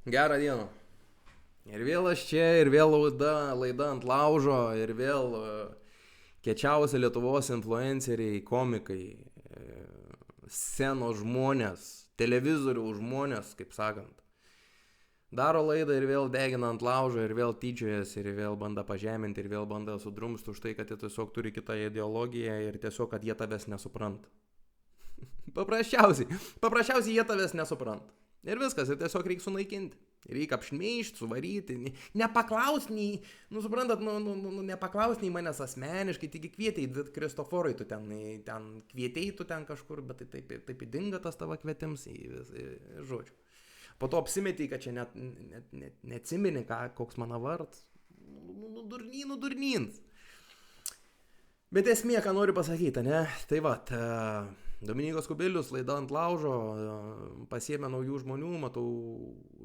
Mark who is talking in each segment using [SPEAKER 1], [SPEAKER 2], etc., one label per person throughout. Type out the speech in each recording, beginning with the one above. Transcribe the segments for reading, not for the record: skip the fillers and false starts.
[SPEAKER 1] Gerą dieną. Ir vėl aš čia, ir vėl laida ant laužo, ir vėl kiečiausi Lietuvos influenceriai, komikai, scenos žmonės, televizorių žmonės, kaip sakant. Daro laidą ir vėl degina ant laužo, ir vėl tyčiojas, ir vėl bando pažeminti, ir vėl bando sudrumsti už tai, kad jie tiesiog turi kitą ideologiją ir tiesiog, kad jie tavęs nesupranta. Paprasčiausiai jie tavęs nesupranta. Ir viskas, ir tiesiog reikia sunaikinti. Reikia apšmeižti, suvaryti, nepaklaus nei, suprantat, nepaklaus nei manęs asmeniškai, tik kvietėjai, Kristoforai, tu ten kvietėjai, tu ten kažkur, bet tai taip įdinga tas tavo kvietims, žodžiu. Po to apsimetėjai, kad čia net neatsimeni, koks mano vardas. Nudurnins. Bet esmė, ką noriu pasakyti, ne? Tai va, Dominykas Kubilius, laida ant laužo, pasiėmė naujų žmonių, matau,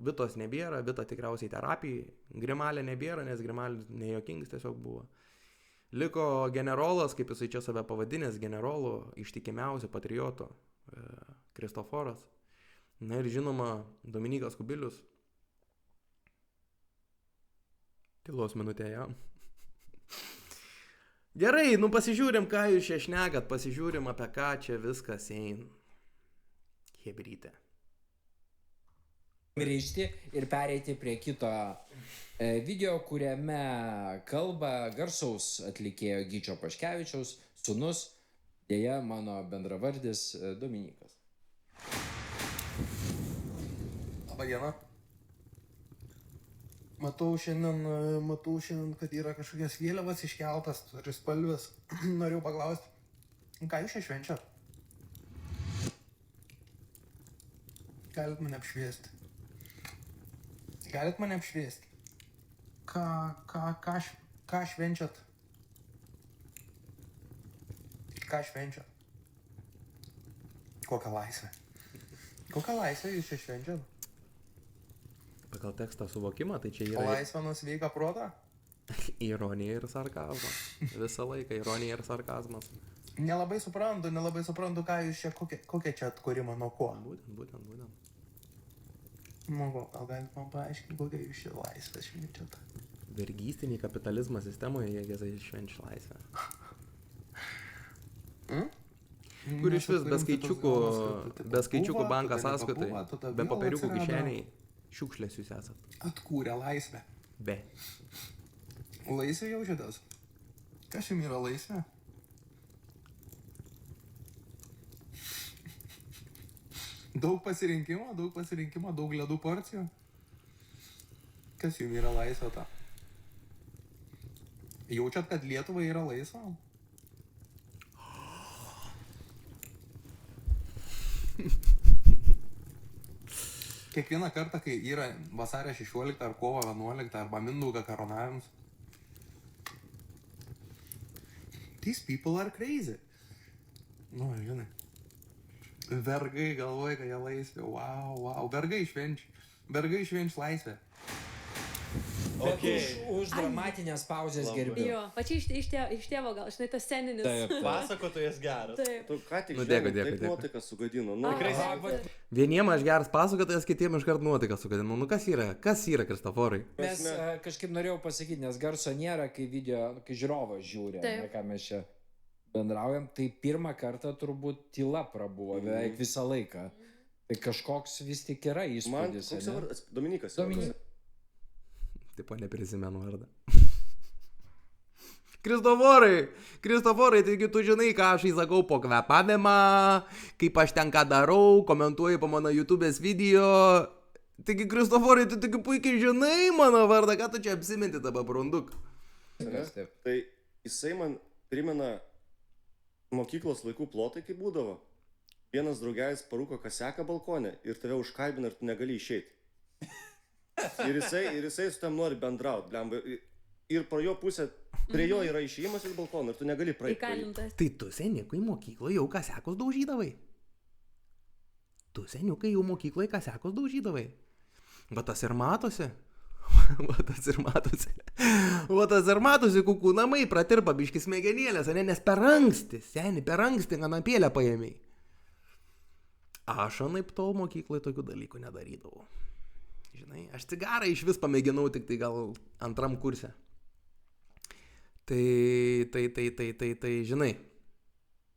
[SPEAKER 1] Vitos nebėra, Vita tikriausiai terapijai, Grimalė nebėra, nes Grimalė nejuokingas tiesiog buvo. Liko generolas, kaip jisai čia save pavadinęs, generolu, ištikimiausio patrioto, Kristoforas. Na ir žinoma, Dominykas Kubilius. Tylos minutė jam. Gerai, pasižiūrim, ką jūs čia šnekat, pasižiūrim, apie ką čia viskas eina. Hebrytė.
[SPEAKER 2] Grįžti ir pereiti prie kito video, kuriame kalba garsaus atlikėjo Gyčio Paškevičiaus sūnus, dėja mano bendravardis Dominykas.
[SPEAKER 3] Labą dieną. Matau šiandien, kad yra kažkokias vėliavas iškeltas, trispalvės. Norėjau paklausti, ką jūs čia švenčiat? Galit mane apšviesti? Ką švenčiat? Kokią laisvę jūs čia švenčiat?
[SPEAKER 1] Pagal tekstą suvokimą, tai čia yra...
[SPEAKER 3] Laisvę nuo sveiką protą?
[SPEAKER 1] Ironija ir sarkazmas. Visą laiką ironija ir sarkazmas.
[SPEAKER 3] Nelabai suprantu, ką jūs čia, kokia čia atkūrimo nuo ko?
[SPEAKER 1] Būtent.
[SPEAKER 3] Nu, gal galit man paaiškinti, kokia jūs čia laisvę švenčiat?
[SPEAKER 1] Vergystiniai kapitalizmo sistemoje jie švenčia laisvę. Kur iš vis be skaičiukų bankas sąskaitai, be papiriukų kišeniai. Šiukšlės jūs esat.
[SPEAKER 3] Atkūrė laisvę.
[SPEAKER 1] Be.
[SPEAKER 3] Laisvė jaučiatės? Kas jums yra laisvė? Daug pasirinkimo, daug ledų porcijų. Kas jums yra laisvė ta? Jaučiat, kad Lietuva yra laisva? Kiekvieną kartą, kai yra vasario 16 ar kovo 11 arba Mindaugo karūnavimas. These people are crazy. Nu, žinai. Vergai galvoja, kad jie laisvė. Wow. Vergai švenčia laisvę.
[SPEAKER 2] Okay. Už dramatinės pauzės gerbiu.
[SPEAKER 4] Jo, va čia iš tėvo gal, žinai, tas sceninis.
[SPEAKER 5] Taip, pasakotojas geras.
[SPEAKER 4] Taip.
[SPEAKER 5] Tu ką tik
[SPEAKER 1] dėkui.
[SPEAKER 5] taip nuotaiką sugadino.
[SPEAKER 1] Vieniem aš geras pasakotojas, kitiem iškart nuotaiką sugadino. Kas yra Kristoforai?
[SPEAKER 2] Mes kažkaip norėjau pasakyti, nes garso nėra, kai žiūrovas žiūri, ką mes čia bendraujam, tai pirmą kartą turbūt tyla prabuvo beveik visą laiką. Tai kažkoks vis tik yra įspūdis.
[SPEAKER 5] Dominykas.
[SPEAKER 1] Taip, neprisimenu vardą. Kristoforai, taigi tu žinai, ką aš įsakau po kvepavimą, kaip aš ten ką darau, komentuoju po mano YouTube'ės video. Taigi, Kristoforai, tu tik puikiai žinai mano vardą, ką tu čia apsiminti dabar, brunduk.
[SPEAKER 5] Tai jisai man primena mokyklos laikų plotai, kaip būdavo. Vienas draugelis parūko kaseką balkone ir tave užkalbina ir tu negali išeiti. Ir jisai su tam nori bendrauti, blemba. Ir pro jo pusę, prie jo yra išėjimas iš balkono ir tu negali praeiti.
[SPEAKER 4] Įkalintas.
[SPEAKER 1] Tai tu, seniukai, mokykloje jau kasekus daužydavai. Va tas ir matosi. Va tas ir matosi, kukų namai pratirpa biškis smegenėlės, nes per anksti, kanapėlę paėmei. Aš anaip tol mokykloje tokių dalykų nedarydavau. Žinai, Aš cigarą iš vis pamėginau tik tai gal antram kurse. Tai,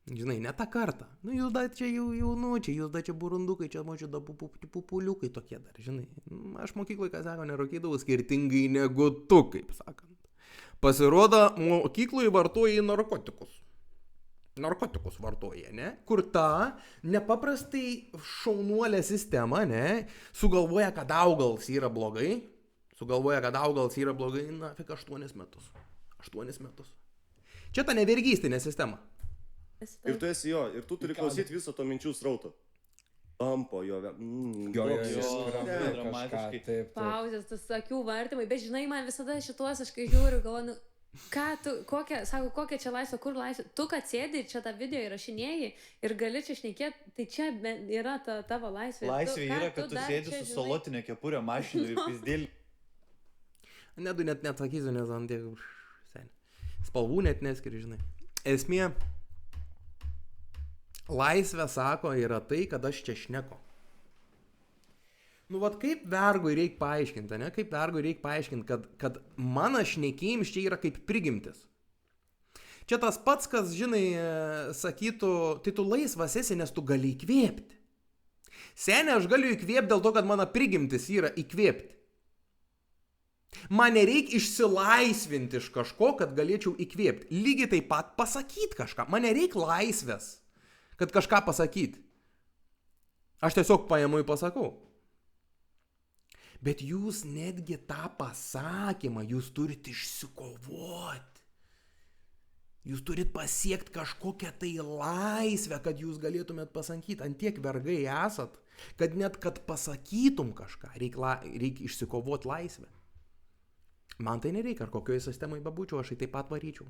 [SPEAKER 1] žinai, ne tą kartą. Nu, jūs dar čia jaunučiai, jūs dar čia burundukai, čia mačiau da pupuliukai tokie dar, žinai. Aš mokykloje, ką sako, nerūkydavau skirtingai negu tu, kaip sakant. Pasirodo, mokykloje vartoja narkotikus. Narkotikus vartoja, ne? Kur ta nepaprastai šaunuolė sistema, ne? Sugalvoja, kad augalas yra blogai. Na, tik 8 metus. 8 metus. Čia ta nevergystinė sistema.
[SPEAKER 5] Ir tu esi jo, ir tu turi klausyti viso to minčių srauto. Tampo jo,
[SPEAKER 2] dramatiškai. Taip.
[SPEAKER 4] Pauzės, tas akių vartymai, bet žinai, man visada šituos aš kai žiūriu, galvoju, kokia čia laisvė, kur laisvė, tu kad sėdi ir čia tą video įrašinėjai ir gali čia šnekėti, tai čia yra tavo laisvė.
[SPEAKER 6] Laisvė yra, kad tu sėdi su salotinė kepurė mašinų ir pizdėlį.
[SPEAKER 1] Nedu net neatsakysiu, nes ant tiek spalvų net neskiri, žinai. Esmė, laisvė, sako, yra tai, kad aš čia šneku. Nu, vat kaip vergui reikia paaiškinti, ne? Kaip vergui reikia paaiškinti, kad mano šnekėjims čia yra kaip prigimtis. Čia tas pats, kas, žinai, sakytų, tai tu laisvas esi, nes tu gali įkvėpti. Senė, aš galiu įkvėpti dėl to, kad mano prigimtis yra įkvėpti. Man nereikia išsilaisvinti iš kažko, kad galėčiau įkvėpti. Lygiai taip pat pasakyti kažką. Man nereikia laisvės, kad kažką pasakyti. Aš tiesiog paimu ir pasakau. Bet jūs netgi tą pasakymą, jūs turite išsikovoti. Jūs turite pasiekti kažkokią tai laisvę, kad jūs galėtumėt pasakyti. Antiek vergai esat, kad net kad pasakytum kažką, reikia išsikovoti laisvę. Man tai nereikia, ar kokioje sistemoje bebūčiau, aš taip pat varyčiau.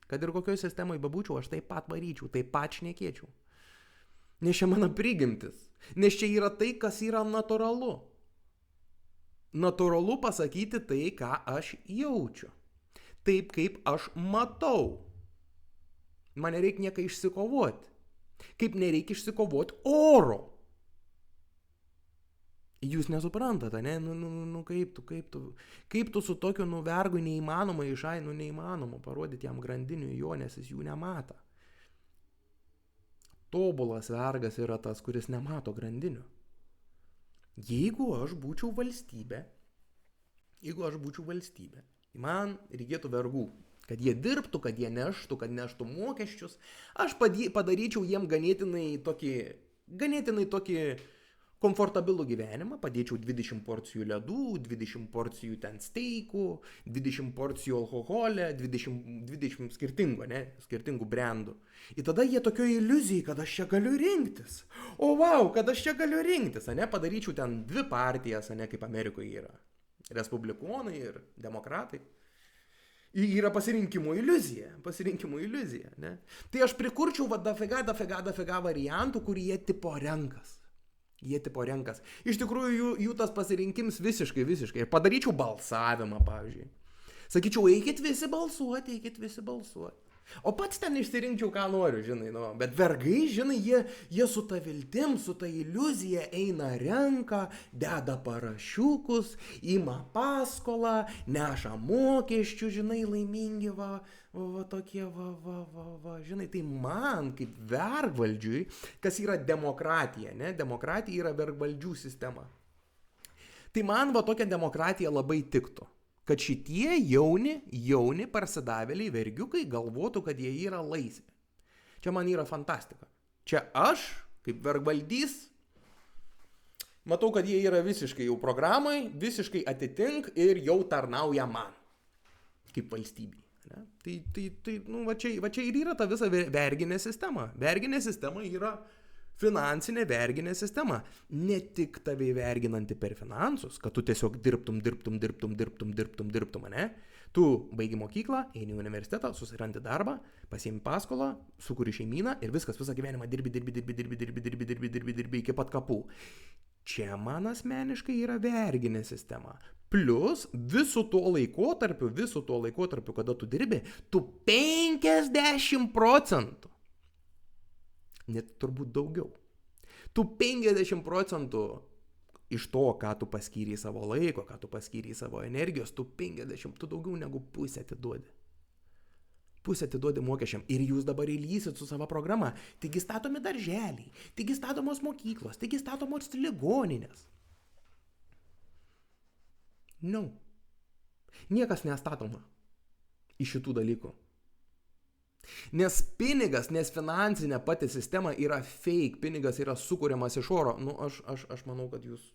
[SPEAKER 1] Kad ir kokioje sistemoje bebūčiau, aš taip pat varyčiau, taip pat šnekėčiau. Nes čia mano prigimtis. Nes čia yra tai, kas yra natūralu. Natūralu pasakyti tai, ką aš jaučiu. Taip, kaip aš matau. Man nereikia nieką išsikovoti. Kaip nereikia išsikovoti oro. Jūs nesuprantate, ne? Kaip tu su tokiu vergu neįmanoma neįmanoma parodyti jam grandinių jo, nes jis jų nemato. Tobulas vergas yra tas, kuris nemato grandinių. Jeigu aš būčiau valstybė, man reikėtų vergų, kad jie dirbtų, kad jie neštų mokesčius, aš padaryčiau jiem ganėtinai tokį komfortabilų gyvenimą, padėčiau 20 porcijų ledų, 20 porcijų ten steikų, 20 porcijų alkoholio, 20 skirtingų brandų. Ir tada jie tokioje iliuzijai, kad aš čia galiu rinktis. O wow, kad aš čia galiu rinktis, padaryčiau ten 2 partijas, kaip Amerikoje yra. Respublikonai ir demokratai. Yra pasirinkimo iliuzija, ne? Tai aš prikurčiau dafiga variantų, kur jie tipo renkas. Iš tikrųjų, jų tas pasirinkims visiškai. Ir padaryčiau balsavimą, pavyzdžiui. Sakyčiau, eikit visi balsuoti. O pats ten išsirinkčiau, ką noriu, žinai, bet vergai, žinai, jie su ta viltim, su ta iliuzija eina renka, deda parašiukus, ima paskolą, neša mokesčių, žinai, laimingi, tokie, žinai, tai man kaip vergvaldžiui, kas yra demokratija, ne, demokratija yra vergvaldžių sistema. Tai man tokia demokratija labai tiktų. Kad šitie jauni parsidavėliai vergiukai galvotų, kad jie yra laisvi. Čia man yra fantastika. Čia aš, kaip vergvaldys, matau, kad jie yra visiškai jau programai, visiškai atitink ir jau tarnauja man, kaip valstybei. Ne? Tai va čia ir yra ta visa verginė sistema. Verginė sistema yra finansinė verginė sistema. Ne tik tave verginanti per finansus, kad tu tiesiog dirbtum, ne? Tu baigi mokyklą, eini į universitetą, susirandi darbą, pasiimi paskolą, sukuri šeimyną ir viskas, visą gyvenimą dirbi iki pat kapų. Čia man asmeniškai yra verginė sistema. Plus visu tuo laikotarpiu, kada tu dirbi, tu 50%. Net turbūt daugiau. Tu 50% iš to, ką tu paskyri savo laiko, ką tu paskyri savo energijos, tu 50, tu daugiau negu pusę atiduodi. Pusę atiduodi mokesčiam ir jūs dabar įlysit su savo programa. Taigi statomi darželiai, taigi statomos mokyklos, taigi statomos ligoninės. No. Niekas nestatoma iš šitų dalykų. Nes pinigas, nes finansinė pati sistema yra fake, pinigas yra sukuriamas iš oro. Aš manau, kad jūs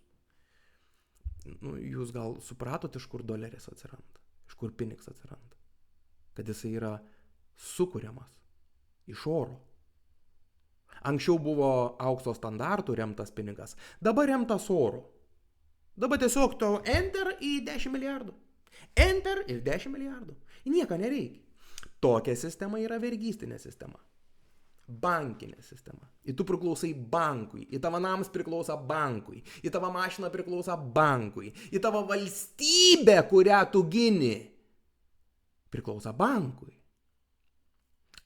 [SPEAKER 1] gal supratot, iš kur doleris atsiranda, iš kur pinigas atsiranda. Kad jisai yra sukuriamas iš oro. Anksčiau buvo aukso standartų remtas pinigas, dabar remtas oro. Dabar tiesiog tau enter į 10 milijardų. Enter ir 10 milijardų. Į nieką nereikia. Tokia sistema yra vergystinė sistema. Bankinė sistema. Ir tu priklausai bankui. Į tavo namas priklauso bankui. Į tavo mašiną priklauso bankui. Į tavo valstybę, kurią tu gini, priklauso bankui.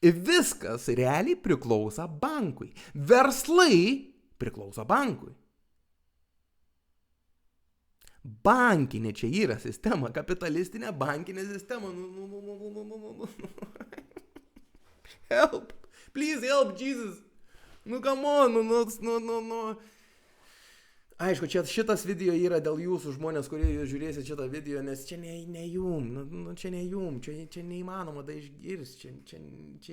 [SPEAKER 1] Ir viskas realiai priklauso bankui. Verslai priklauso bankui. Bankinė čia yra sistema, kapitalistinė bankinė sistema. Help, please help, Jesus. Come on, Aišku, šitas video yra dėl jūsų žmonės, kurie jūs žiūrėsit šitą video, nes čia ne jum, čia ne jum, čia neįmanoma da išgirsti, čia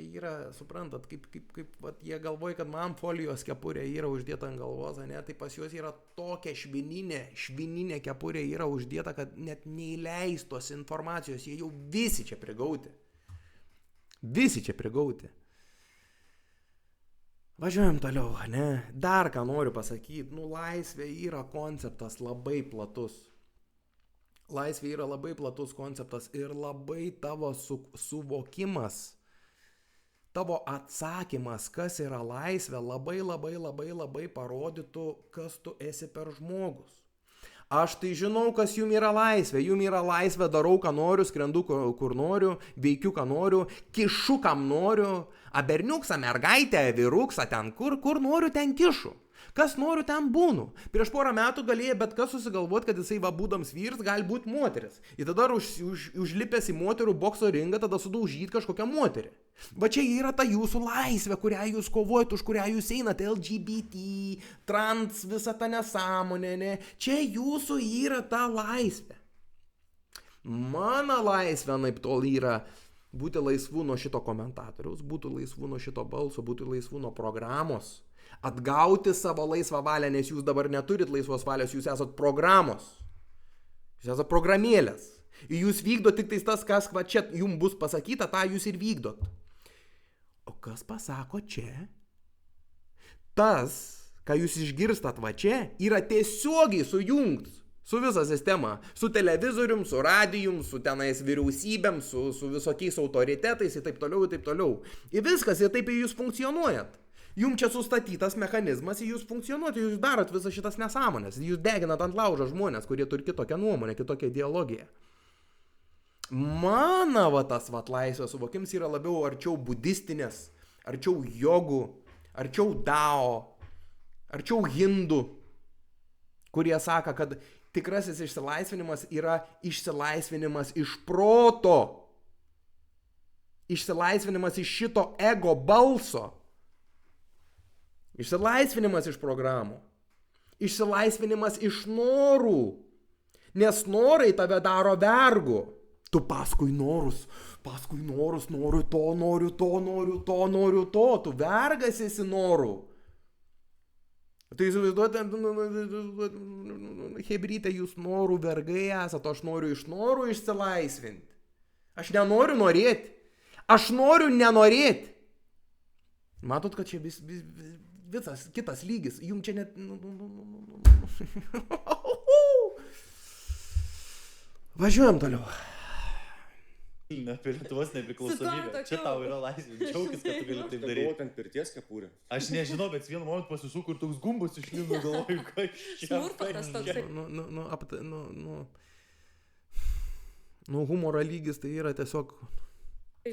[SPEAKER 1] yra, suprantat, kaip vat, jie galvoja, kad man folijos kepurė yra uždėta ant galvos, ne, tai pas juos yra tokia švininė kepurė yra uždėta, kad net neįleistos informacijos, jie jau visi čia prigauti. Važiuojam toliau, ne? Dar ką noriu pasakyti, laisvė yra konceptas labai platus. Laisvė yra labai platus konceptas ir labai tavo suvokimas, tavo atsakymas, kas yra laisvė, labai parodytų, kas tu esi per žmogus. Aš tai žinau, kas jum yra laisvė. Jum yra laisvė, darau, ką noriu, skrendu, kur noriu, veikiu, ką noriu, kišu, kam noriu, berniuksą, mergaitę, vyruksą, ten, kur noriu, ten kišu. Kas noriu, ten būnu. Prieš porą metų galėjo bet kas susigalvoti, kad jisai būdams vyrs gali būti moteris. Ir tada užlipęs į moterų bokso ringą, tada sudaužyti kažkokią moterį. Va čia yra ta jūsų laisvė, kurią jūs kovojat, už kurią jūs einate, LGBT, trans, visa ta nesąmonė, ne? Čia jūsų yra ta laisvė. Mano laisvė, naip tol yra būti laisvu nuo šito komentatoriaus, būti laisvu nuo šito balso, būti laisvu nuo programos, atgauti savo laisvą valią, nes jūs dabar neturit laisvos valios, jūs esat programos, jūs esat programėlės. Ir jūs vykdot tik tas, kas va čia jums bus pasakyta, tą jūs ir vykdot. O kas pasako čia? Tas, ką jūs išgirstat va čia, yra tiesiogiai sujungts su visa sistema, su televizorium, su radijum, su tenais vyriausybėm, su visokiais autoritetais ir taip toliau. Ir viskas, ir taip jūs funkcionuojat. Jums čia sustatytas mechanizmas, jūs funkcionuojate, jūs darot visas šitas nesąmonės, jūs deginat ant laužo žmonės, kurie turi kitokią nuomonę, kitokią ideologiją. Mano tas laisvės suvokims yra labiau arčiau budistinės, arčiau jogų, arčiau dao, arčiau hindų, kurie sako, kad tikrasis išsilaisvinimas yra išsilaisvinimas iš proto, išsilaisvinimas iš šito ego balso, išsilaisvinimas iš programų, išsilaisvinimas iš norų, nes norai tave daro vergu. Tu paskui norus, noriu to, tu vergas esi norų. Tai įsivaizduojate, hebrytė, jūs norų vergai esate, aš noriu iš norų išsilaisvinti. Aš nenoriu norėti, aš noriu nenorėti. Matot, kad čia visas kitas lygis, jums čia net... Važiuojam toliau.
[SPEAKER 6] Apie Lietuvos nepriklausomybę. Čia tau yra laisvė. Džiaugis, kad tu gali taip daryti.
[SPEAKER 5] Galvoju, ten pirties kepurė.
[SPEAKER 6] Aš nežinau, bet vienu momentu pasisuku ir toks gumbas išlindo, galvoju, kas čia.
[SPEAKER 4] Smurtas toksai.
[SPEAKER 1] Humoro lygis tai yra tiesiog...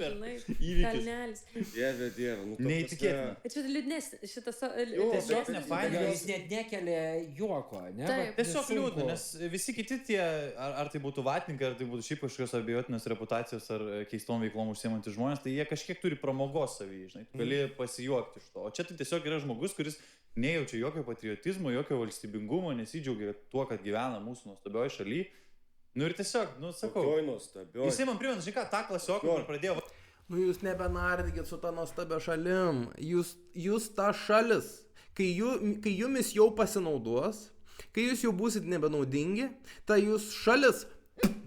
[SPEAKER 4] žinai,
[SPEAKER 6] Įvykis.
[SPEAKER 4] kalnelis.
[SPEAKER 5] Dieve, dieve. Nu, ta
[SPEAKER 6] Neįtikėtina.
[SPEAKER 4] Ir čia liūdnes, šitas...
[SPEAKER 6] Tiesiog
[SPEAKER 2] Jo,
[SPEAKER 6] nefaina.
[SPEAKER 2] jis net nekelia juoko, ne?
[SPEAKER 4] Taip.
[SPEAKER 2] Vat
[SPEAKER 6] Tiesiog
[SPEAKER 2] nesunku.
[SPEAKER 6] liūdna, nes visi kiti tie, ar tai būtų vatnikai, ar tai būtų šiaip kažkokios abejotinos reputacijos ar keistom veiklom užsiimantys žmonės, tai jie kažkiek turi pramogos savyje, žinai, tu gali pasijuokti iš to. O čia tai tiesiog yra žmogus, kuris nejaučia jokio patriotizmo, jokio valstybingumo, nesidžiaugia tuo, kad gyvena mūsų nuostabioje šalyje. Nu ir tiesiog, nu sakau,
[SPEAKER 5] Kokioj nuostabioj.
[SPEAKER 6] jisai man primena, žinai ką, tą klasioką, kur pradėjo...
[SPEAKER 1] Nu jūs nebenardykit su ta nuostabia šalim. Jūs ta šalis, kai jumis jau pasinaudos, kai jūs jau būsit nebenaudingi, tai jūs šalis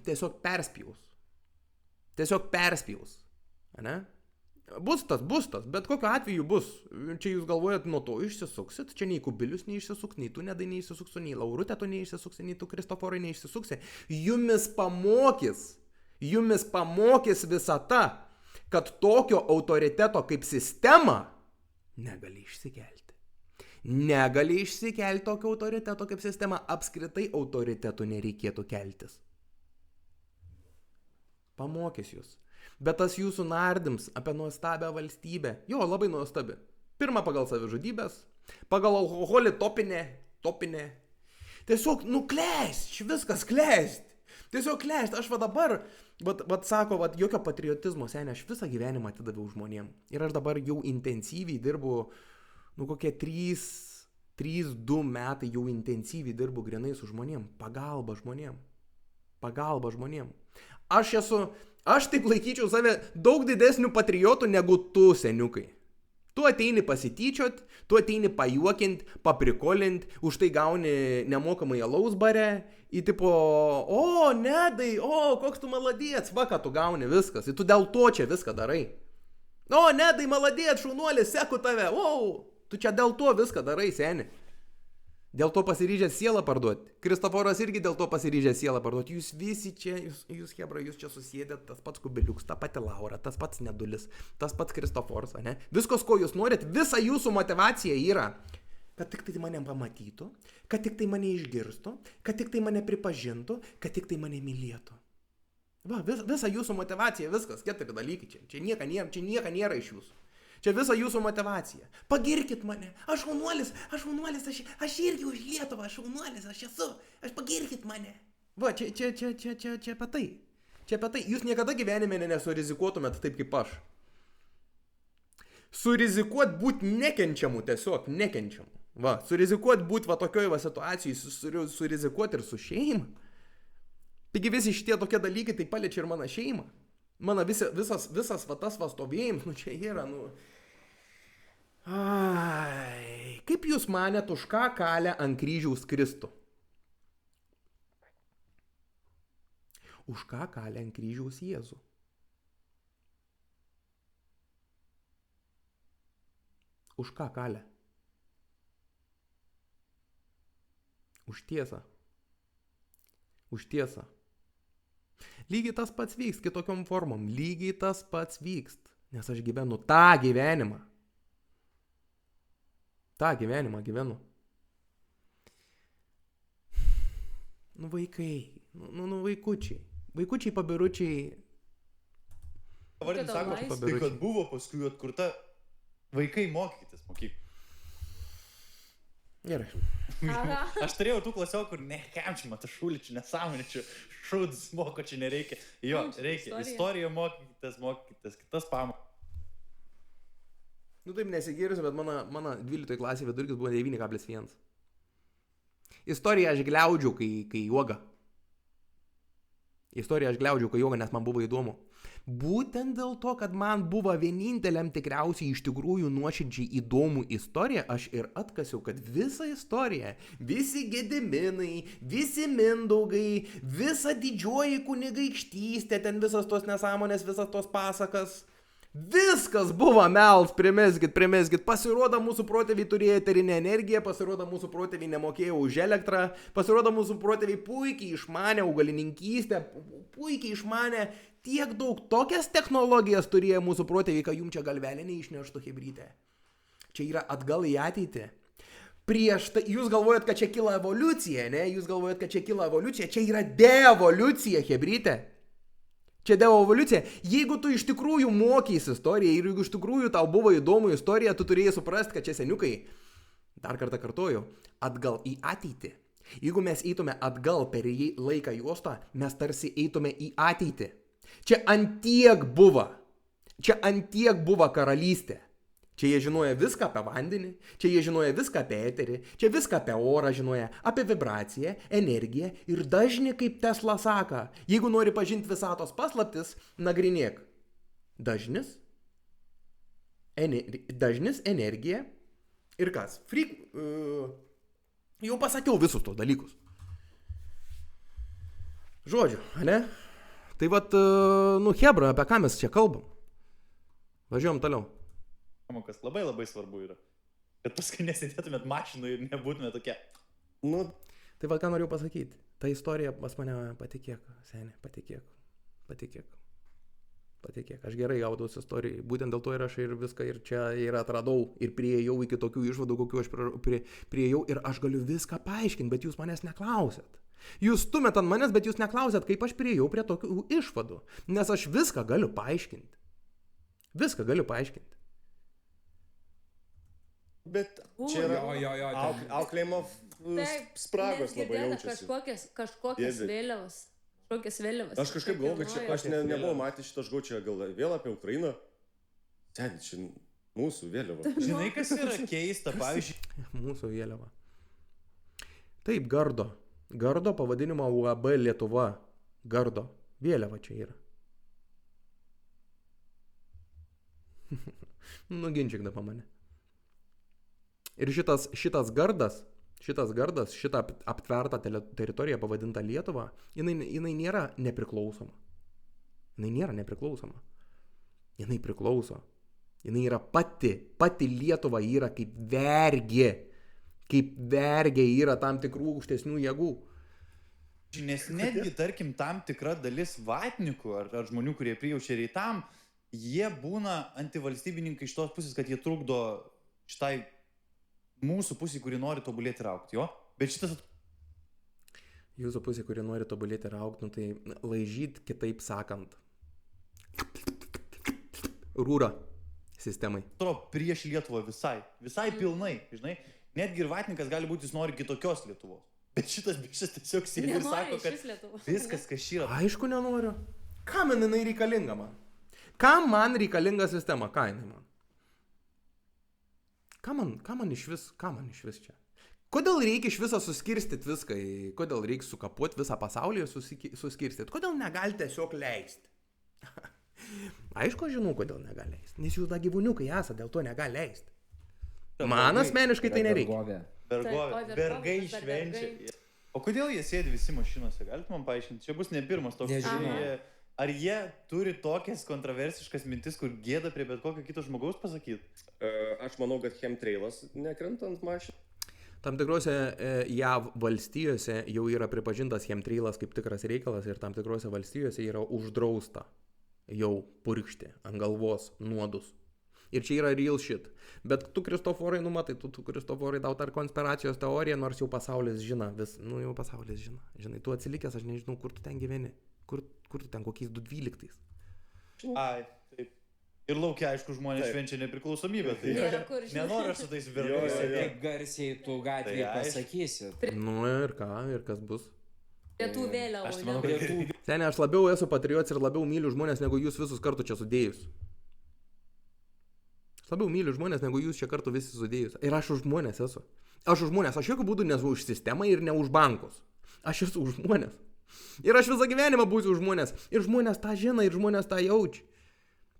[SPEAKER 1] tiesiog perspjaus. Tiesiog perspjaus. Ane? Bus tas, bet kokiu atveju bus. Čia jūs galvojat, nuo to išsisuksit, čia nei Kubilius neišsisuks, nei tu Nedai neišsisuksi, nei Laurutė tu neišsisuksi, nei tu Kristoforai neišsisuksi. Jumis pamokys visata, kad tokio autoriteto kaip sistema negali išsikelti. Negali išsikelti tokio autoriteto kaip sistema, apskritai autoritetų nereikėtų keltis. Pamokys jūs. Bet tas jūsų nardyms apie nuostabią valstybę, jo, labai nuostabi. Pirma pagal savižudybės, pagal alkoholį topinė. Tiesiog, klest, viskas klest. Tiesiog klest, aš va dabar, sako, jokio patriotizmo, senė, aš visą gyvenimą atidaviau žmonėm. Ir aš dabar jau intensyviai dirbu, kokie 3-2 metai jau intensyviai dirbu grinai su žmonėm. Pagalba žmonėm. Aš taip laikyčiau save daug didesnių patriotų negu tu, seniukai. Tu ateini pasityčiot, tu ateini pajuokint, paprikolint, už tai gauni nemokamai alaus bare, į tipo, Nedai, koks tu maladėts, va, ką tu gauni, viskas, ir tu dėl to čia viską darai. Nedai, maladėts, šaunuolis, seku tave, tu čia dėl to viską darai, seni. Dėl to pasiryžęs sielą parduoti. Kristoforas irgi dėl to pasiryžęs sielą parduoti. Jūs visi čia, jūs hebra, jūs čia susėdėt, tas pats Kubiliuks, ta pati Laura, tas pats Nedulis, tas pats Kristoforas, ne? Viskas, ko jūs norit, visa jūsų motivacija yra, kad tik tai mane pamatytų, kad tik tai mane išgirstų, kad tik tai mane pripažintų, kad tik tai mane mylėtų. Va, visa jūsų motivacija, viskas, 4 dalykai čia. Čia nieka nėra iš jūsų. Čia visa jūsų motivacija. Pagirkit mane. Aš šaunuolis, aš irgi už Lietuvą, aš šaunuolis, aš esu. Aš pagirkit mane. Va, čia apie tai. Čia apie tai. Jūs niekada gyvenime nesurizikuotumėt taip kaip aš. Surizikuot būti nekenčiamu, tiesiog nekenčiamu. Va, surizikuot būti va tokioj va situacijai, surizikuot ir su šeima. Taigi visi šitie tokie dalykai tai paliečia ir mano šeimą. Mano visas va tas va stovėjims, čia yra, Ai, kaip jūs manėt, už ką kalė ant kryžiaus Kristų? Už ką kalė ant kryžiaus Jėzų? Už ką kalė? Už tiesą. Už tiesą. Lygiai tas pats vyks kitokiom formom. Lygiai tas pats vyks. Nes aš gyvenu tą gyvenimą. Tą gyvenimą gyvenu. Vaikai. Vaikučiai. Vaikučiai, pabiručiai.
[SPEAKER 6] Vardin sako, tai kad buvo paskui atkurta vaikai mokykitės mokyklą.
[SPEAKER 1] Gerai.
[SPEAKER 6] Aš turėjau tų klasiokų, kur nekemčiu, matau šuličių, nesąmoničių, šūdus moko, čia nereikia. Jo, reikia. Istoriją mokykitės, kitas pamokas.
[SPEAKER 1] Taip nesigirsiu, bet mano 12 klasė vidurkis buvo 9,1. Istoriją aš gliaudžiau, kai juoga. Nes man buvo įdomu. Būtent dėl to, kad man buvo vieninteliam tikriausiai iš tikrųjų nuoširdžiai įdomų istoriją, aš ir atkasiau, kad visa istorija, visi Gediminai, visi Mindaugai, visa didžioji kunigaikštystė, ten visas tos nesąmonės, visas tos pasakas, viskas buvo mels, primeskit. Pasirodo, mūsų protėviai turėjo eterinę energiją, pasirodo, mūsų protėviai nemokėjo už elektrą, pasirodo, mūsų protėviai puikiai išmanė augalininkystę, puikiai išmanė tiek daug tokias technologijas turėjo mūsų protėviai, kad jums čia galvelė neišneštų hebrytė. Čia yra atgal į ateitį. Prieš tai, jūs galvojat, kad čia kyla evoliucija, ne? Čia yra deevoliucija, hebrytė. Čia Dievo evoliucija. Jeigu tu iš tikrųjų mokysi istoriją ir jeigu iš tikrųjų tau buvo įdomu istorija, tu turėjai suprasti, kad čia seniukai, dar kartą kartoju, atgal į ateitį. Jeigu mes eitume atgal per laiką juostą, mes tarsi eitume į ateitį. Čia antiek buvo karalystė. Čia jie žinoja viską apie vandenį, čia jie žinoja viską apie eterį, čia viską apie orą žinoja, apie vibraciją, energiją ir dažnį, kaip Tesla sako. Jeigu nori pažinti visatos paslaptis, nagrinėk. Dažnis, energija ir kas? Jau pasakiau visus tos dalykus. Žodžiu, ne? Tai vat, hebra, apie ką mes čia kalbam? Važiuojam toliau.
[SPEAKER 6] Kas labai labai svarbu yra. Kad paskui nesėdėtumėt mašinų ir nebūtumėt tokie.
[SPEAKER 1] Tai va ką noriu pasakyti. Ta istorija pas mane patikėk, seniai, patikėk. Aš gerai gaudausi istorijai. Būtent dėl to ir aš ir viską ir čia ir atradau ir priėjau iki tokių išvadų, kokių aš priėjau ir aš galiu viską paaiškinti, bet jūs manęs neklausėt. Jūs stumėt ant manęs, bet jūs neklausėt, kaip aš priėjau prie tokių išvadų. Nes aš viską galiu paaiškinti.
[SPEAKER 5] Bet čia yra auklėjimo spragos labai jaučiasi.
[SPEAKER 4] Kažkokias vėliavas.
[SPEAKER 5] Aš kažkaip galvoju, kad čia, aš nebuvau matęs šitą, aš galvoju, čia gal vėl apie Ukrainą. Ten, čia mūsų vėliava.
[SPEAKER 6] Žinai, kas yra keista, pavyzdžiui.
[SPEAKER 1] Mūsų vėliava. Taip, Gardo. Gardo pavadinimo UAB Lietuva. Gardo. Vėliava čia yra. Nuginčyk dabar mane. Ir šitas gardas, šitą aptvertą teritoriją pavadinta Lietuva, jinai nėra nepriklausoma. Jinai priklauso. Jinai yra pati Lietuva yra kaip vergė. Kaip vergė yra tam tikrų aukštesnių jėgų.
[SPEAKER 6] Nes netgi, tarkim, tam tikra dalis vatnikų ar žmonių, kurie prijaučia rytam, jie būna antivalstybininkai iš tos pusės, kad jie trukdo šitai mūsų pusė, kuri nori tobulėti ir aukti, jo? Bet šitas...
[SPEAKER 1] Jūsų pusė, kuri nori tobulėti ir aukti, tai laižyt kitaip sakant. Rūra sistemai.
[SPEAKER 6] Atrodo, prieš Lietuvą visai pilnai, žinai. Netgi ir vatnikas gali būti, jis nori kitokios Lietuvos. Bet šitas bišas tiesiog sėdi ir sako, kad viskas, kas yra.
[SPEAKER 1] Aišku, nenoriu. Kam jinai reikalinga man? Kam man reikalinga sistema? Ką jinai man? Ką man iš vis čia? Kodėl reikia iš viso suskirstyti viską? Kodėl reikia sukapuoti visą pasaulį ir suskirstyti? Kodėl negali tiesiog leisti? Aišku, aš žinau, kodėl negali leisti. Nes jūs da gyvūniukai esate, dėl to negali leisti. Man asmeniškai tai nereikia.
[SPEAKER 6] Vergai švenčia. O kodėl jie sėdi visi mašinose? Galite man paaiškinti? Čia bus ne pirmas toks. Ar jie turi tokias kontroversiškas mintis, kur gėda prie bet kokio kito žmogaus pasakyti?
[SPEAKER 5] Aš manau, kad chemtrailas nekrenta ant mašinų.
[SPEAKER 1] Tam tikrose JAV valstijose jau yra pripažintas chemtrailas kaip tikras reikalas ir tam tikrose valstijose yra uždrausta jau purkšti ant galvos nuodus. Ir čia yra real shit. Bet tu, Kristoforai, numatai, Kristoforai, tau tar konspiracijos teorija, nors jau pasaulis žino, jau pasaulis žino. Žinai, tu atsilikęs, aš nežinau, kur tu ten gyveni. Kur tu ten, kokiais 2012?
[SPEAKER 6] Ai, taip. Ir laukia, aišku, žmonės švenčia nepriklausomybę. Tai nenoriu aš su tais vergais.
[SPEAKER 2] Kaip garsiai tu gatvėje pasakysi.
[SPEAKER 1] Nu ir ką, ir kas bus?
[SPEAKER 4] Prie tų vėliavų.
[SPEAKER 2] Aš manau, prie tų...
[SPEAKER 1] Seniai, aš labiau esu patriotas ir labiau myliu žmonės, negu jūs visus kartu čia sudėjus. Aš labiau myliu žmonės, negu jūs čia kartu visi sudėjus. Ir aš už žmonės esu. Aš už žmonės. Aš jokių būdų nesu už sistemą ir ne už bankus. Aš esu už žmonės. Ir aš visą gyvenimą būsiu už žmonės. Ir žmonės tą žino, ir žmonės tą jaučia.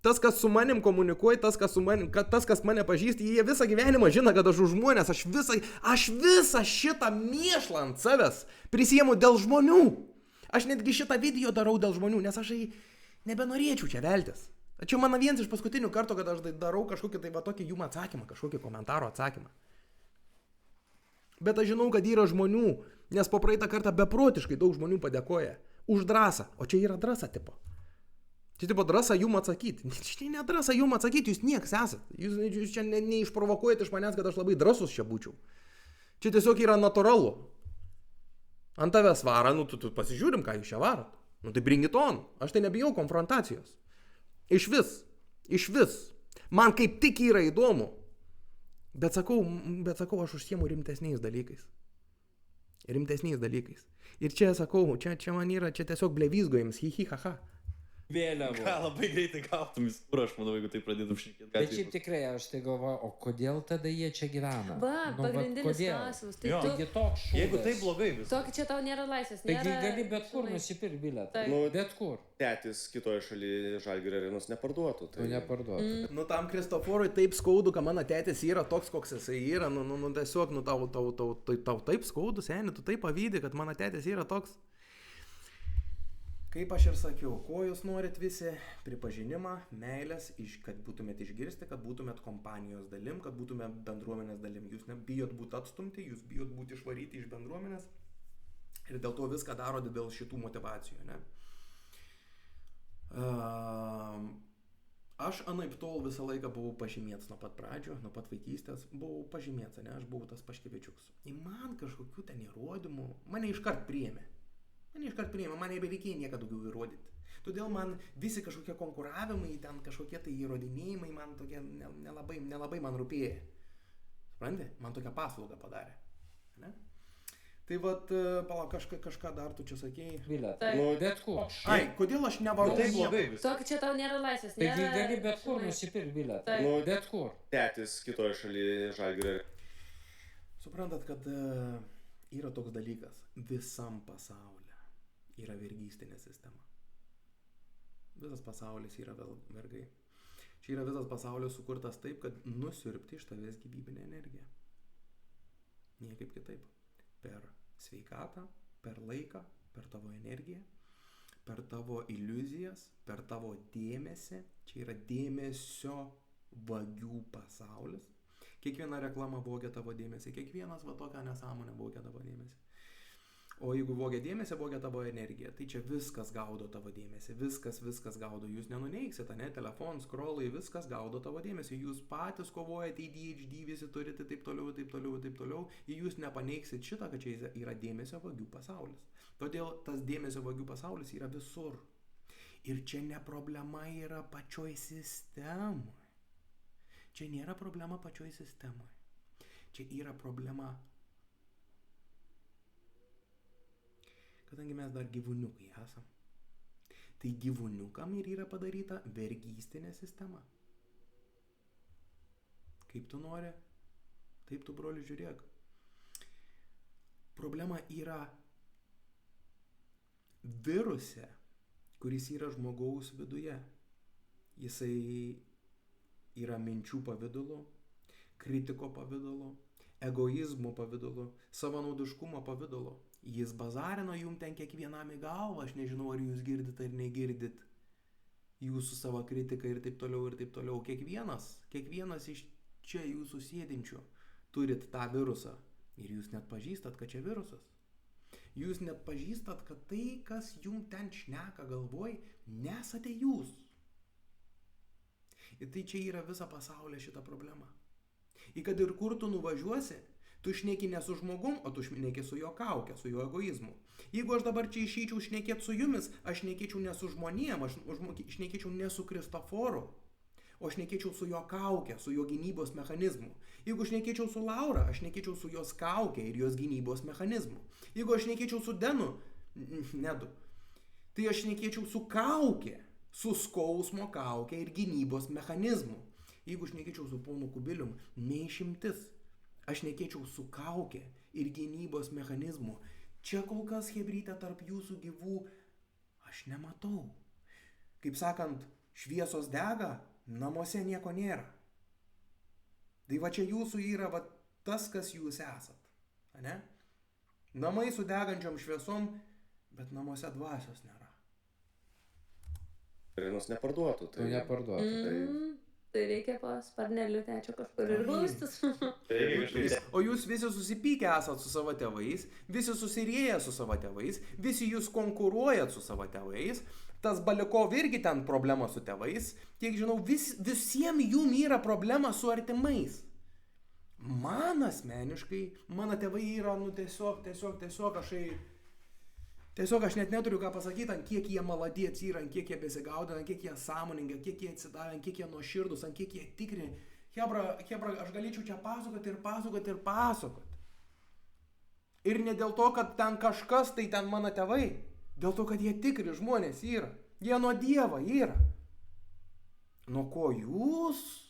[SPEAKER 1] Tas, kas su manim komunikuoja, tas, kas mane pažįsta, jie visą gyvenimą žino, kad aš už žmonės. Aš visą šitą mėšlą ant savęs prisiemu dėl žmonių. Aš netgi šitą video darau dėl žmonių, nes aš nebenorėčiau čia veltis. Čia mano vienas iš paskutinių kartų, kad aš darau kažkokį tai va tokį jum atsakymą, kažkokį komentaro atsakymą. Bet aš žinau, kad yra žmonių, nes po praeitą kartą beprotiškai daug žmonių padėkoja už drąsą, o čia yra drąsa tipo. Čia tipo drąsa jum atsakyti. Čia ne drąsa jum atsakyti, jūs nieks esat. Jūs čia neišprovokuojate iš manęs, kad aš labai drąsus čia būčiau. Čia tiesiog yra natūralu. Ant tavęs vara, tu pasižiūrim, ką jūs čia varot. Nu tai bring it on. Aš tai nebijau konfrontacijos. Iš vis. Man kaip tik yra įdomu. Bet sakau, aš užsiemu rimtesniais dalykais. Ir čia sakau, čia man yra, čia tiesiog blevizgojams, haha.
[SPEAKER 2] Vėliavų.
[SPEAKER 6] Ką labai greitai gautum į skūrą, aš manau, jeigu tai pradėtum šnekėti.
[SPEAKER 2] Bet šiaip tikrai, aš tai galvoju, o kodėl tada jie čia gyvena?
[SPEAKER 4] Pagrindinis klausimas.
[SPEAKER 6] Jo.
[SPEAKER 2] Taigi toks šūdas.
[SPEAKER 6] Jeigu tai blogai vis.
[SPEAKER 4] Tokį čia tau nėra laisvės.
[SPEAKER 2] Taigi gali bet kur nusipirkti bilietą.
[SPEAKER 4] Taip.
[SPEAKER 5] Nu,
[SPEAKER 2] Bet kur.
[SPEAKER 5] Tėtis kitoje šalyje Žalgirio arenos neparduotų.
[SPEAKER 2] Tu neparduotum.
[SPEAKER 1] Nu tam Kristoforui taip skaudu, kad mano tėtis yra toks, koks jisai yra. Nu tiesiog, tau taip skaudu, seni, tu taip pavydi, kad mano tėtis yra toks. Kaip aš ir sakiau, ko jūs norit visi? Pripažinimą, meilės, kad būtumėt išgirsti, kad būtumėt kompanijos dalim, kad būtumėt bendruomenės dalim. Jūs nebijot būti atstumti, jūs bijot būti išvaryti iš bendruomenės ir dėl to viską darot dėl šitų motivacijų, ne? Aš anaip tol visą laiką buvau pažymėtas nuo pat pradžio, nuo pat vaikystės, buvau pažymėtas, ne? Aš buvau tas Paškevičiuks. Ir man kažkokių ten įrodymų, mane iškart priėmė. Man nebereikėjo niekada daugiau įrodyti. Todėl man visi kažkokie konkuravimai, ten kažkokie tai įrodinėjimai, man tokie nelabai man rūpėjo. Supranti? Man tokią paslaugą padarė. Ne? Tai vat, palauk, kažką dar tu čia sakėjai.
[SPEAKER 2] Bilietą. Nu, bet kur.
[SPEAKER 1] Ai, kodėl aš nevarau?
[SPEAKER 6] Tai blogai vis.
[SPEAKER 4] Tokį čia tau nėra laisvės.
[SPEAKER 2] Taigi gali bet kur nusipirkti bilietą. Nu, bet kur.
[SPEAKER 5] Tėtis kitoje šalyje Žalgirio.
[SPEAKER 1] Suprantat, kad yra toks dalykas. Visam pasaulyje yra vergystinė sistema. Visas pasaulis yra vergai. Čia yra visas pasaulis sukurtas taip, kad nusiurbti iš tavęs gyvybinę energiją. Niekaip kitaip. Per sveikatą, per laiką, per tavo energiją, per tavo iliuzijas, per tavo dėmesį. Čia yra dėmesio vagių pasaulis. Kiekviena reklama vogia tavo dėmesį, kiekvienas va tokia nesąmonė vogia tavo dėmesį. O jeigu vogia dėmesį, vogia tavo energiją. Tai čia viskas gaudo tavo dėmesį. Viskas gaudo. Jūs nenuneiksite, ne? Telefon, scrollai, viskas gaudo tavo dėmesį. Jūs patys kovojate ADHD, visi turite taip toliau. Ir jūs nepaneiksit šitą, kad čia yra dėmesio vagių pasaulis. Todėl tas dėmesio vagių pasaulis yra visur. Ir čia ne problema yra pačioj sistemoje. Čia nėra problema pačioj sistemoje. Čia yra problema. Kadangi mes dar gyvūniukai esam. Tai gyvūniukam ir yra padaryta vergystinė sistema. Kaip tu nori, taip tu, broli, žiūrėk. Problema yra viruse, kuris yra žmogaus viduje. Jisai yra minčių pavidalu, kritiko pavidalu, egoizmo pavidalu, savanaudiškumo pavidalu. Jis bazarino jum ten kiekvienam į galvą, aš nežinau, ar jūs girdit ar negirdit. Jūsų savo kritiką ir taip toliau. Kiekvienas iš čia jūsų sėdinčių turit tą virusą. Ir jūs net pažįstat, kad čia virusas. Jūs net pažįstat, kad tai, kas jum ten šneka galvoj, nesate jūs. Ir tai čia yra visa pasaulyje šita problema. Ir kad ir kur tu nuvažiuosi, tu šneki ne su žmogum, o tu šneki su jo kauke, su jo egoizmu. Jeigu aš dabar čia išeičiau šnekėti su jumis, aš šnekėčiau ne su žmonėm, aš šnekėčiau ne su Kristoforu, o šnekėčiau su jo kauke, su jo gynybos mechanizmu. Jeigu šnekėčiau su Laura, aš šnekėčiau su jos kauke ir jos gynybos mechanizmu. Jeigu aš šnekėčiau su Denu, Nedu, tai aš šnekėčiau su kauke, su skausmo kauke ir gynybos mechanizmu. Jeigu šnekėčiau su ponu Kubilium, neišimtis. Aš šnekėčiau su kauke ir gynybos mechanizmu. Čia kol kas, hebrytė, tarp jūsų gyvų aš nematau. Kaip sakant, šviesos dega, namuose nieko nėra. Tai va čia jūsų yra va tas, kas jūs esat. Ne? Namai su degančiom šviesom, bet namuose dvasios nėra.
[SPEAKER 5] Arenos neparduotų.
[SPEAKER 2] Tu neparduotų.
[SPEAKER 4] Tai reikia pas sparnelių tečio kažkur ir glaustis.
[SPEAKER 1] O jūs visi susipykę esat su savo tėvais, visi susirėję su savo tėvais, visi jūs konkuruojat su savo tėvais, tas Balikov irgi ten problema su tėvais, tiek žinau, visiems jum yra problema su artimais. Man asmeniškai, mano tėvai yra, tiesiog, Tiesiog aš net neturiu ką pasakyti, ant kiek jie maladėts yra, ant kiek jie besigaudina, ant kiek jie sąmoningi, ant kiek jie atsidavę, ant kiek jie nuoširdus, ant kiek jie tikri. Hebra, aš galėčiau čia pasakoti. Ir ne dėl to, kad ten kažkas, tai ten mano tėvai. Dėl to, kad jie tikri žmonės yra. Jie nuo Dievo yra. Nuo ko jūs?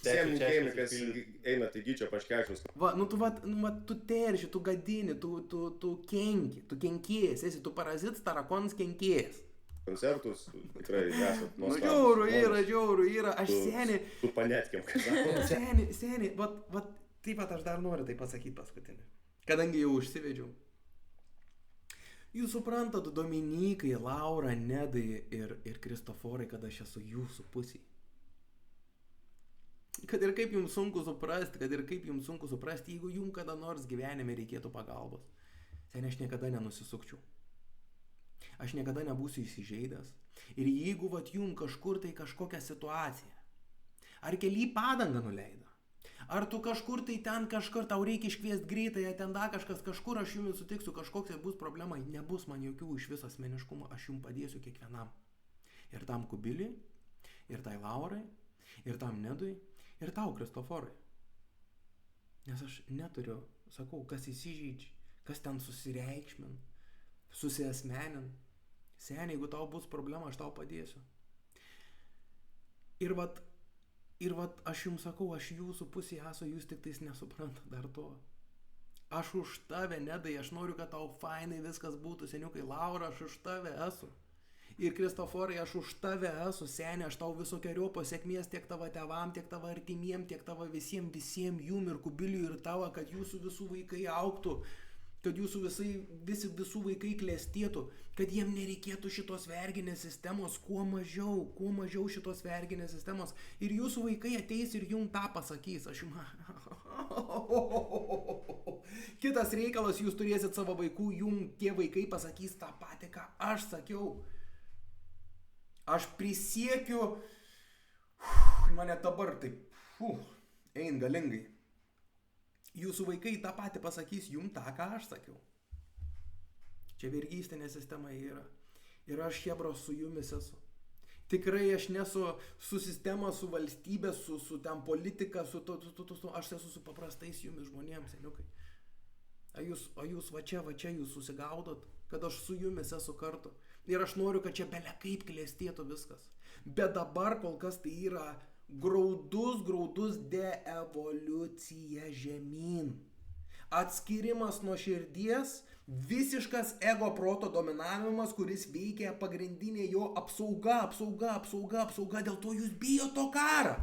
[SPEAKER 5] Visiems linkėjimai, kas eina tai Gyčio Paškevičiaus.
[SPEAKER 1] Va, tu terši, tu gadini, tu kenki, tu kenkėjas, esi tu parazitas, tarakonas kenkėjas.
[SPEAKER 5] Koncertus tikrai esat
[SPEAKER 1] nuostabus. Žiauru yra, aš seniai.
[SPEAKER 5] Tu panetkiam, kad
[SPEAKER 1] Seniai, taip pat aš dar noriu tai pasakyti paskutinį, kadangi jau užsivedžiau. Jūs suprantat, Dominikai, Laura, Nedai ir Kristoforai, kad aš esu jūsų pusėje. Kad ir kaip jums sunku suprasti, jeigu jums kada nors gyvenime reikėtų pagalbos. Seniai, aš niekada nenusisukčiau. Aš niekada nebūsiu įsižeidęs. Ir jeigu jums kažkur tai kažkokia situacija, ar kely padangą nuleido, ar tu kažkur tai ten tau reikia iškviesti greitai, ten da kažkur aš jums sutiksiu, kažkokia bus problema, nebus man jokių iš viso asmeniškumo, aš jums padėsiu kiekvienam. Ir tam Kubiliui, ir tai Laurai, ir tam Nedui, ir tau Kristoforai. Nes aš neturiu, sakau, kas įsižeidžia, kas ten susireikšmin, susiasmenin. Seniai, jeigu tau bus problema, aš tau padėsiu. Ir aš jums sakau, aš jūsų pusėje esu, jūs tik tais nesuprantat dar to. Aš už tave, Nedai, aš noriu, kad tau fainai viskas būtų, seniukai. Laura, aš už tave esu. Ir Kristoforai, aš už tave esu, seniai, aš tau visokiojopos sėkmės tiek tavo tėvam, tiek tavo artimiem, tiek tavo visiems jum ir Kubiliui ir tavo, kad jūsų visų vaikai augtų, kad jūsų visų vaikai klestėtų, kad jiem nereikėtų šitos verginės sistemos, kuo mažiau šitos verginės sistemos. Ir jūsų vaikai ateis ir jums tą pasakys. Aš jums... Kitas reikalas, jūs turėsit savo vaikų, jums tie vaikai pasakys tą patį, ką aš sakiau. Aš prisiekiu, mane dabar taip, ein galingai. Jūsų vaikai tą patį pasakys jums tą, ką aš sakiau. Čia vergystinė sistema yra. Ir aš, Hebra, su jumis esu. Tikrai aš nesu su sistema, su valstybė, su ten politika, aš esu su paprastais jumis žmonėms, seniukai. O jūs va čia jūs susigaudot, kad aš su jumis esu kartu. Ir aš noriu, kad čia bele kaip klestėtų viskas. Bet dabar kol kas tai yra graudus deevoliucija žemyn. Atskirimas nuo širdies, visiškas ego proto dominavimas, kuris veikia pagrindinė jo apsauga. Dėl to jūs bijot to karą.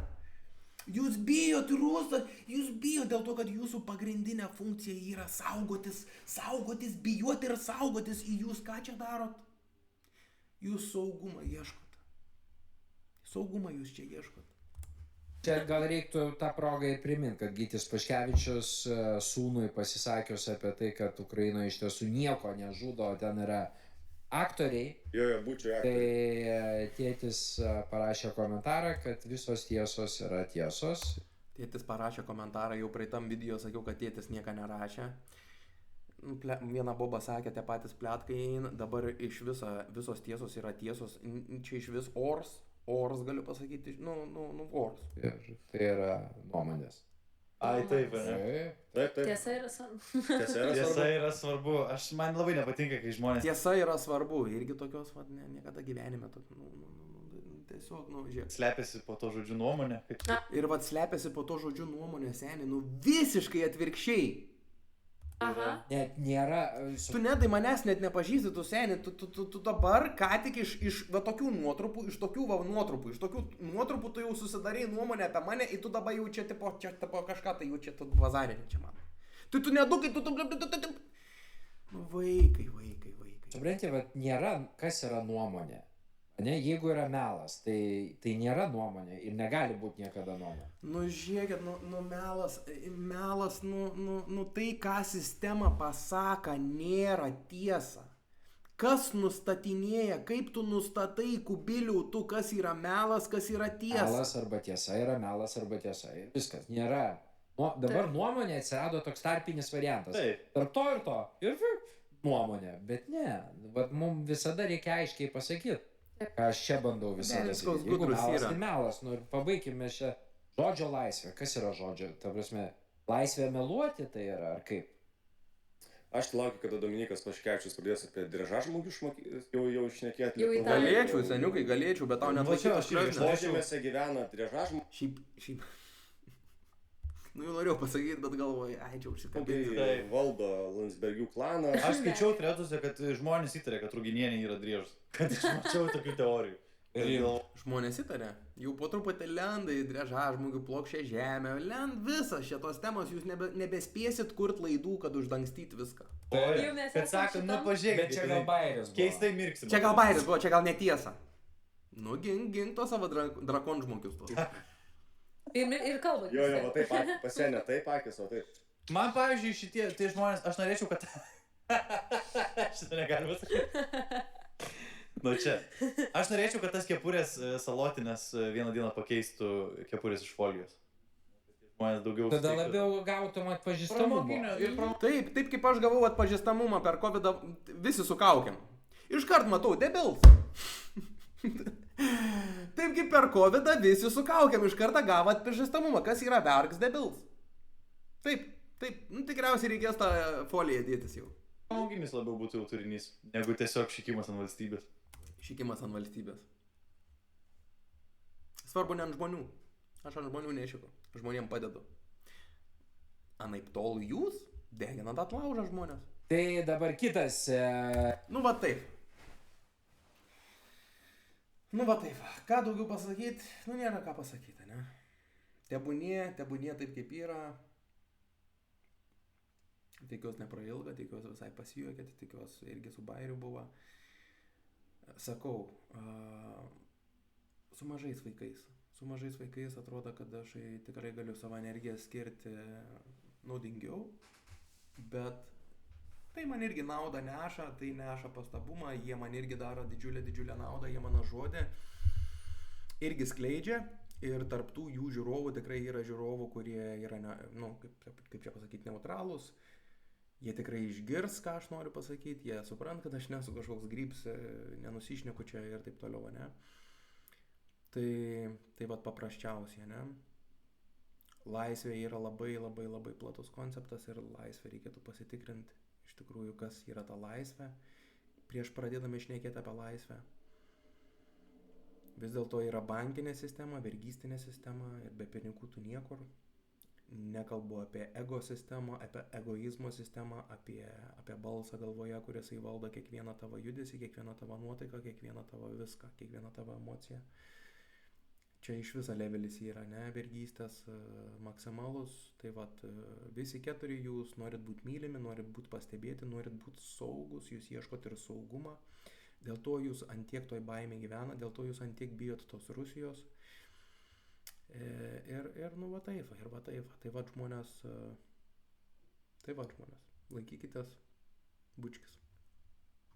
[SPEAKER 1] Jūs bijot dėl to, kad jūsų pagrindinė funkcija yra saugotis, bijoti ir saugotis. Ir jūs ką čia darot? Jūs saugumą ieškot. Saugumą jūs čia ieškot.
[SPEAKER 2] Čia gal reiktų tą progą ir priminti, kad Gytis Paškevičius sūnui pasisakius apie tai, kad Ukrainoje iš tiesų nieko nežudo, ten yra aktoriai.
[SPEAKER 5] Jo, būčiau aktoriai.
[SPEAKER 2] Tai tėtis parašė komentarą, kad visos tiesos yra tiesos.
[SPEAKER 1] Tėtis parašė komentarą, jau praeitam video sakiau, kad tėtis nieko nerašė. Viena boba sakė, tie patys pletkai, dabar iš visos tiesos yra tiesos, čia iš vis ors galiu pasakyti, ors.
[SPEAKER 2] Ir tai yra nuomonės.
[SPEAKER 6] Ai, taip, ne?
[SPEAKER 5] Taip.
[SPEAKER 4] Tiesa yra svarbu.
[SPEAKER 6] Tiesa yra svarbu. Man labai nepatinka, kai žmonės...
[SPEAKER 1] Tiesa yra svarbu, irgi tokios, niekada gyvenime, tiesiog, žiūrėk.
[SPEAKER 6] Slepiasi po to žodžiu nuomonė.
[SPEAKER 1] Ir slepiasi po to žodžiu nuomonė, seniai, visiškai atvirkščiai.
[SPEAKER 4] Aha.
[SPEAKER 2] Net nėra...
[SPEAKER 1] Tu Nedai manęs net nepažįsti, tu seniai, tu dabar ką tik iš tokių nuotrupų, iš tokių nuotrupų tu jau susidarei nuomonę apie mane ir tu dabar jau čia tipo kažką, tai jau čia tu vazarinė čia man. Tu nedukai, Vaikai.
[SPEAKER 2] Supranti, nėra, kas yra nuomonė. Ne, jeigu yra melas, tai nėra nuomonė ir negali būti niekada nuomonė.
[SPEAKER 1] Žiūrėkit, melas, tai, ką sistema pasaka, nėra tiesa. Kas nustatinėja, kaip tu nustatai, Kubiliau, tu, kas yra melas, kas yra tiesa?
[SPEAKER 2] Melas arba tiesa yra melas arba tiesa. Viskas, nėra Dabar nuomonė atsirado toks tarpinis variantas.
[SPEAKER 6] Taip.
[SPEAKER 2] Tarp to ir to. Ir nuomonė. Bet ne. Vat mums visada reikia aiškiai pasakyti, ką aš čia bandau visada.
[SPEAKER 1] Viskas
[SPEAKER 2] Jeigu
[SPEAKER 1] gudrus
[SPEAKER 2] melas,
[SPEAKER 1] yra.
[SPEAKER 2] tai melas. Nu ir pabaikime šią žodžio laisvę. Kas yra žodžio? Ta prasme, laisvė meluoti tai yra, ar kaip?
[SPEAKER 5] Aš laukiu, kada Dominikas Paškevičius pradės apie drežažmogių jau šnekėti.
[SPEAKER 4] Jau į tą-
[SPEAKER 1] Galėčiau, seniukai, galėčiau, bet tau net
[SPEAKER 6] čia
[SPEAKER 1] laikytos
[SPEAKER 6] aš irgi
[SPEAKER 1] šliužnės.
[SPEAKER 5] Požemėse gyvena drežažmogių.
[SPEAKER 1] Šiaip. Nu, jau norėjau pasakyti, bet galvoju, ai, čia užsikabinti.
[SPEAKER 5] Tai valdo Landsbergių klaną.
[SPEAKER 6] Aš skaičiau tretuose, kad žmonės įtarė, kad Ruginienė yra driežas. Kad aš mačiau tokių teorijų.
[SPEAKER 1] Žmonės įtarė, jau po truputį lenda į drežažmogių plokščią žemę, lend visas šitos temos, jūs nebespėsit kurt laidų, kad uždangstyt viską.
[SPEAKER 4] Jau mes
[SPEAKER 6] Kad
[SPEAKER 4] esam
[SPEAKER 6] sako, nu
[SPEAKER 4] šitam-
[SPEAKER 6] pažiūrėk,
[SPEAKER 2] Bet čia gal bairis.
[SPEAKER 6] keistai mirksim.
[SPEAKER 1] Čia gal bairis buvo, čia gal netiesa. Nu, gink to savo drakonžmogius to.
[SPEAKER 4] Ir kalba.
[SPEAKER 5] Jo, va taip, pasienė taip akis, o taip.
[SPEAKER 6] Man, pavyzdžiui, šitie tai žmonės, aš norėčiau, kad... Šitą negalima sakyti. Nu čia. Aš norėčiau, kad tas kepurės salotinės vieną dieną pakeistų kepurės iš folijos. Žmonės daugiau...
[SPEAKER 2] Tada labiau gautum atpažįstamumą.
[SPEAKER 1] Taip, kaip aš gavau atpažįstamumą per COVID, visi su kaukiam. Iškart matau, debils. Taip kaip per COVID visi su kaukiam, iš karto gavo atpažįstamumą. Kas yra vergs debils? Taip, nu, tikriausiai reikės tą foliją dėtis jau.
[SPEAKER 6] Pramoginis labiau būtų jau turinys, negu tiesiog šikimas ant valstybės.
[SPEAKER 1] Šikimas ant valstybės. Svarbu ne ant žmonių. Aš ant žmonių nešiku. Žmonėm padedu. Anaip tol jūs deginat atlaužą žmonės.
[SPEAKER 2] Tai dabar kitas.
[SPEAKER 1] Nu va taip. Ką daugiau pasakyti? Nu nėra ką pasakyti, ne? Tebūnie taip kaip yra. Tikiuosi neprailga, tikiuosi visai pasijuokėt, tikiuosi irgi su bairiu buvo. Sakau, su mažais vaikais atrodo, kad aš tikrai galiu savo energiją skirti naudingiau, bet tai man irgi naudą neša, tai neša pastabumą, jie man irgi daro didžiulę naudą, jie mano žodį irgi skleidžia ir tarptų jų žiūrovų tikrai yra žiūrovų, kurie yra, kaip čia pasakyti, neutralūs. Jie tikrai išgirs, ką aš noriu pasakyti, jie suprant, kad aš nesu kažkoks grybs, nenusišneku čia ir taip toliau, ne? Tai vat paprasčiausiai, ne? Laisvė yra labai platus konceptas ir laisvę reikėtų pasitikrinti iš tikrųjų, kas yra ta laisvė, prieš pradėdami šnekėti apie laisvę. Vis dėlto yra bankinė sistema, vergystinė sistema ir be pinigų tu niekur. Nekalbu apie ego sistemą, apie egoizmo sistemą, apie balsą galvoje, kuris įvaldo kiekvieną tavo judesį, kiekvieną tavo nuotaiką, kiekvieną tavo viską, kiekvieną tavo emociją. Čia iš viso levelis yra, ne, vergystės maksimalus, tai vat visi keturi jūs norit būti mylimi, norit būti pastebėti, norit būti saugus, jūs ieškot ir saugumą, dėl to jūs antiek toj baimė gyvena, dėl to jūs antiek bijot tos Rusijos. Ir nu va taip, tai va žmonės, laikykitės, bučkis.